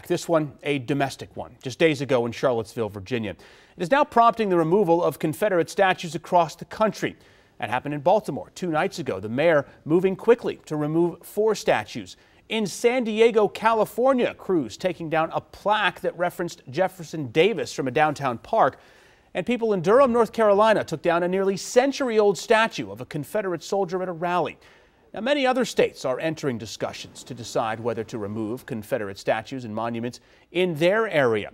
This one, a domestic one, just days ago in Charlottesville, Virginia. It is now prompting the removal of Confederate statues across the country. That happened in Baltimore 2 nights ago. The mayor moving quickly to remove 4 statues. In San Diego, California, crews taking down a plaque that referenced Jefferson Davis from a downtown park. And people in Durham, North Carolina took down a nearly century-old statue of a Confederate soldier at a rally. Now, many other states are entering discussions to decide whether to remove Confederate statues and monuments in their area.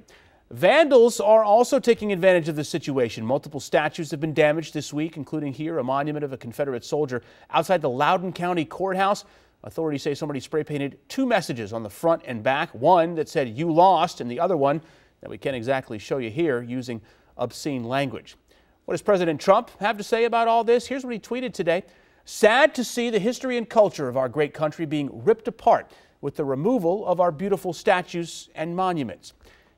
Vandals are also taking advantage of the situation. Multiple statues have been damaged this week, including here a monument of a Confederate soldier outside the Loudoun County Courthouse. Authorities say somebody spray painted 2 messages on the front and back, one that said "You lost," and the other one that we can't exactly show you here, using obscene language. What does President Trump have to say about all this? Here's what he tweeted today. "Sad to see the history and culture of our great country being ripped apart with the removal of our beautiful statues and monuments.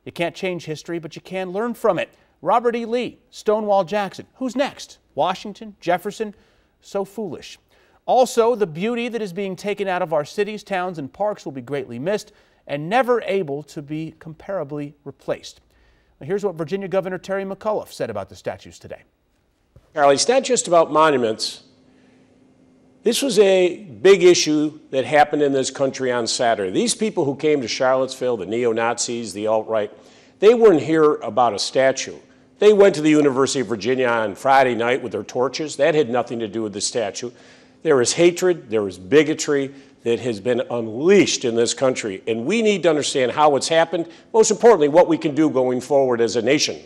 You can't change history, but you can learn from it. Robert E. Lee, Stonewall Jackson. Who's next? Washington, Jefferson? So foolish." Also, the beauty that is being taken out of our cities, towns, and parks will be greatly missed and never able to be comparably replaced. Now, here's what Virginia Governor Terry McAuliffe said about the statues today. Charlie, it's not just about monuments. This was a big issue that happened in this country on Saturday. These people who came to Charlottesville, the neo-Nazis, the alt-right, they weren't here about a statue. They went to the University of Virginia on Friday night with their torches. That had nothing to do with the statue. There is hatred, there is bigotry that has been unleashed in this country, and we need to understand how it's happened, most importantly, what we can do going forward as a nation.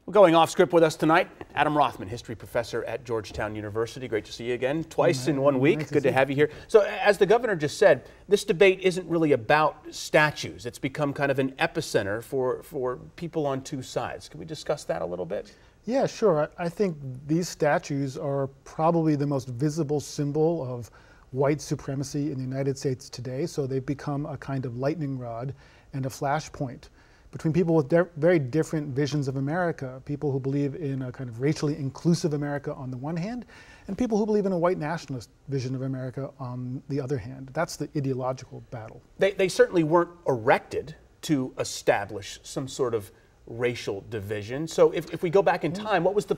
Well, going off script with us tonight, Adam Rothman, history professor at Georgetown University. Great to see you again, twice in 1 week. Good to have you here. So, as the governor just said, this debate isn't really about statues. It's become kind of an epicenter for people on 2 sides. Can we discuss that a little bit? Yeah, sure. I think these statues are probably the most visible symbol of white supremacy in the United States today. So they've become a kind of lightning rod and a flashpoint between people with very different visions of America, people who believe in a kind of racially inclusive America on the one hand, and people who believe in a white nationalist vision of America on the other hand. That's the ideological battle. They certainly weren't erected to establish some sort of racial division. So if we go back in time, what was the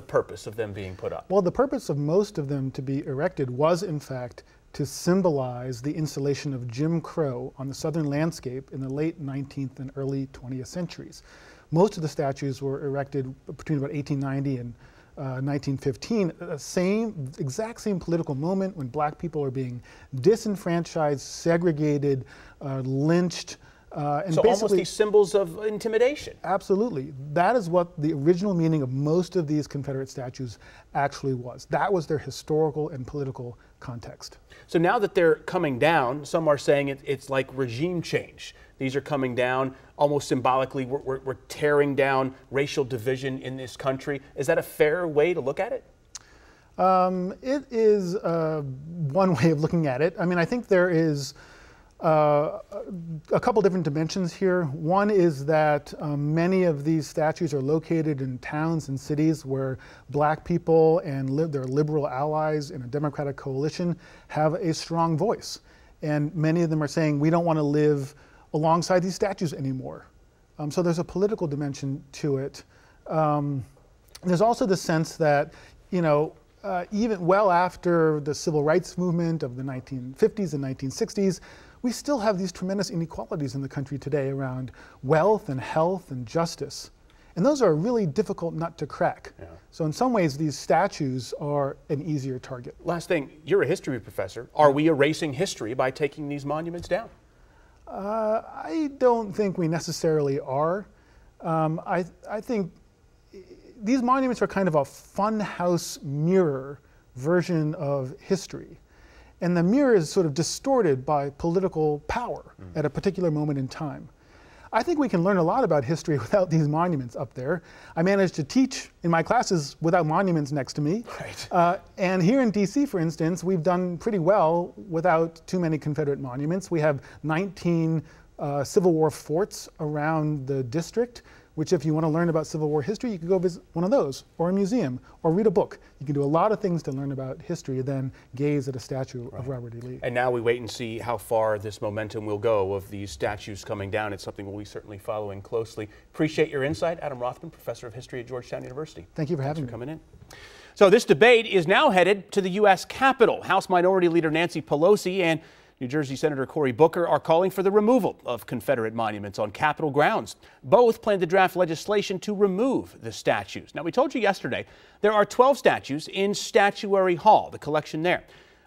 purpose of them being put up? Well, the purpose of most of them to be erected was, in fact, to symbolize the installation of Jim Crow on the southern landscape in the late 19th and early 20th centuries. Most of the statues were erected between about 1890 and 1915, exact same political moment when black people are being disenfranchised, segregated, lynched, and so almost these symbols of intimidation. Absolutely. That is what the original meaning of most of these Confederate statues actually was. That was their historical and political context. So now that they're coming down, some are saying it's like regime change. These are coming down almost symbolically. We're tearing down racial division in this country. Is that a fair way to look at it? It is one way of looking at it. I mean, I think there is a couple different dimensions here. One is that many of these statues are located in towns and cities where black people and their liberal allies in a Democratic coalition have a strong voice. And many of them are saying, we don't want to live alongside these statues anymore. So there's a political dimension to it. There's also the sense that, you know, even well after the civil rights movement of the 1950s and 1960s, we still have these tremendous inequalities in the country today around wealth and health and justice. And those are a really difficult nut to crack. Yeah. So in some ways, these statues are an easier target. Last thing, you're a history professor. Are we erasing history by taking these monuments down? I don't think we necessarily are. I think these monuments are kind of a funhouse mirror version of history. And the mirror is sort of distorted by political power at a particular moment in time. I think we can learn a lot about history without these monuments up there. I managed to teach in my classes without monuments next to me. Right. And here in DC, for instance, we've done pretty well without too many Confederate monuments. We have 19 Civil War forts around the district. which if you want to learn about Civil War history, you can go visit one of those, or a museum, or read a book. You can do a lot of things to learn about history than gaze at a statue of Robert E. Lee. And now we wait and see how far this momentum will go of these statues coming down. It's something we'll be certainly following closely. Appreciate your insight, Adam Rothman, professor of history at Georgetown University. Thank you for having me. Thanks for coming in. So this debate is now headed to the U.S. Capitol. House Minority Leader Nancy Pelosi and New Jersey Senator Cory Booker are calling for the removal of Confederate monuments on Capitol grounds. Both plan to draft legislation to remove the statues. Now, we told you yesterday there are 12 statues in Statuary Hall, the collection there.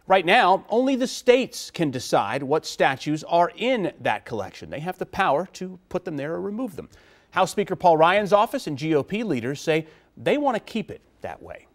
Right now, only the states can decide what statues are in that collection. They have the power to put them there or remove them. House Speaker Paul Ryan's office and GOP leaders say they want to keep it that way.